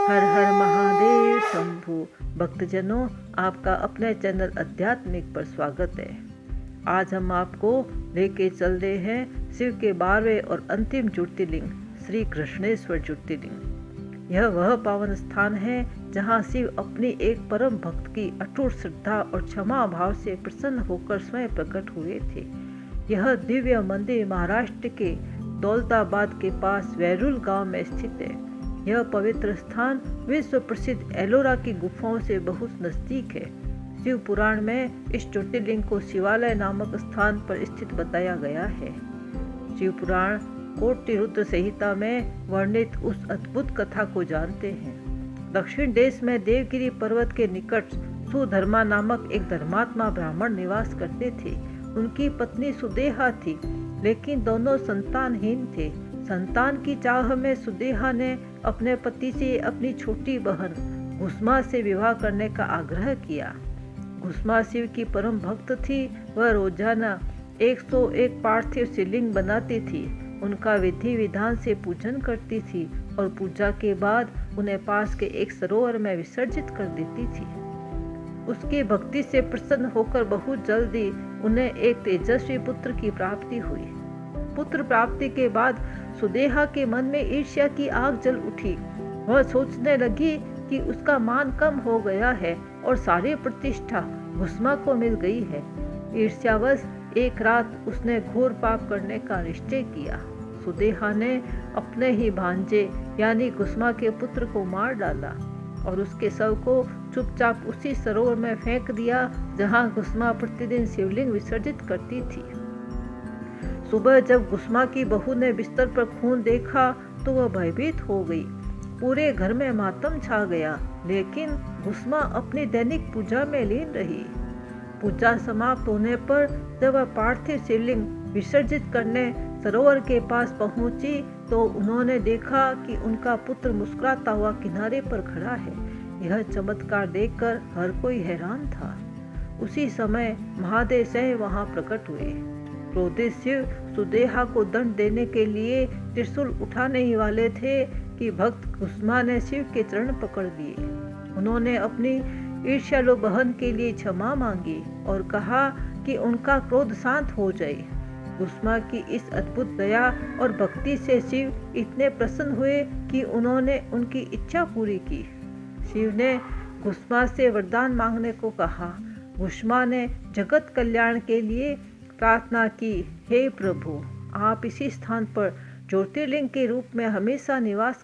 हर हर महादेव शंभु। भक्तजनों, आपका अपने चैनल आध्यात्मिक पर स्वागत है। आज हम आपको लेके चल रहे हैं शिव के 12वें और अंतिम ज्योतिर्लिंग श्री कृष्णेश्वर ज्योतिर्लिंग। यह वह पावन स्थान है जहां शिव अपनी एक परम भक्त की अटूट श्रद्धा और क्षमा भाव से प्रसन्न होकर स्वयं प्रकट हुए थे। यह दिव्य मंदिर महाराष्ट्र के दौलताबाद के पास वैरुल गांव में स्थित है। यह पवित्र स्थान विश्व प्रसिद्ध एलोरा की गुफाओं से बहुत नजदीक है। शिव पुराण में इस ज्योतिर्लिंग को शिवालय नामक स्थान पर स्थित बताया गया है। शिव पुराण कोटि रुद्र संहिता में वर्णित उस अद्भुत कथा को जानते हैं। दक्षिण देश में देवगिरी पर्वत के निकट सुधर्मा नामक एक धर्मात्मा ब्राह्मण निवास करते थे। उनकी पत्नी सुदेहा थी, लेकिन दोनों संतानहीन थे। संतान की चाह में सुदेहा ने अपने पति से अपनी छोटी बहन घुस्मा से विवाह करने का आग्रह किया। घुस्मा शिव की परम भक्त थी। वह रोजाना 101 पार्थिव शिवलिंग बनाती थी, उनका विधि विधान से पूजन करती थी और पूजा के बाद उन्हें पास के एक सरोवर में विसर्जित कर देती थी। उसकी भक्ति से प्रसन्न होकर बहुत जल्दी उन्हें एक तेजस्वी पुत्र की प्राप्ति हुई। पुत्र प्राप्ति के बाद सुदेहा के मन में ईर्ष्या की आग जल उठी। वह सोचने लगी कि उसका मान कम हो गया है और सारी प्रतिष्ठा घुस्मा को मिल गई है। ईर्ष्यावश एक रात उसने घोर पाप करने का निश्चय किया। सुदेहा ने अपने ही भांजे यानी घुस्मा के पुत्र को मार डाला और उसके शव को चुपचाप उसी सरोवर में फेंक दिया जहां घुस्मा प्रतिदिन शिवलिंग विसर्जित करती थी। सुबह जब घुस्मा की बहू ने बिस्तर पर खून देखा तो वह भयभीत हो गई। पूरे घर में मातम छा गया, लेकिन घुस्मा अपनी दैनिक पूजा में लीन रही। पूजा समाप्त होने पर जब वह पार्थिव शिवलिंग विसर्जित करने सरोवर के पास पहुंची तो उन्होंने देखा कि उनका पुत्र मुस्कुराता हुआ किनारे पर खड़ा है। यह चमत्कार देखकर हर कोई हैरान था। उसी समय महादेव स्वयं वहां प्रकट हुए। क्रोधित शिव सुदेहा को दंड देने के लिए त्रिशूल उठाने ही वाले थे कि भक्त घुस्मा ने शिव के चरण पकड़ लिए। उन्होंने अपनी ईर्ष्यालु बहन के लिए क्षमा मांगी और कहा कि उनका क्रोध शांत हो जाए। घुस्मा की इस अद्भुत दया और भक्ति से शिव इतने प्रसन्न हुए कि उन्होंने उनकी इच्छा पूरी की। शिव ने घुस्मा से वरदान मांगने को कहा। घुस्मा ने जगत कल्याण के लिए प्रार्थना की, हे प्रभु, आप इसी स्थान पर ज्योतिर्लिंग के रूप में हमेशा निवास